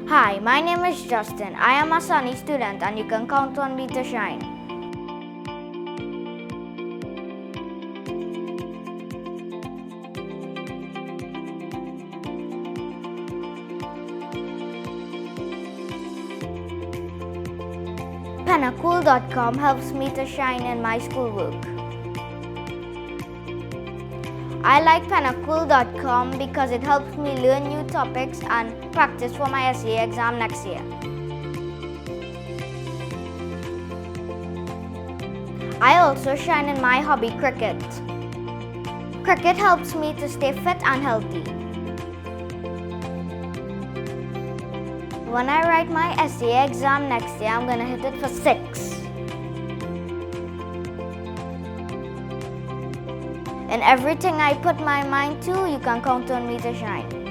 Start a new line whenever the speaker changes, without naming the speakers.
Hi, my name is Justin. I am a Sunny student and you can count on me to shine. Pennacool.com helps me to shine in my schoolwork. I like Pennacool.com because it helps me learn new topics and practice for my essay exam next year. I also shine in my hobby, cricket. Cricket helps me to stay fit and healthy. When I write my essay exam next year, I'm gonna hit it for 6. In everything I put my mind to, you can count on me to shine.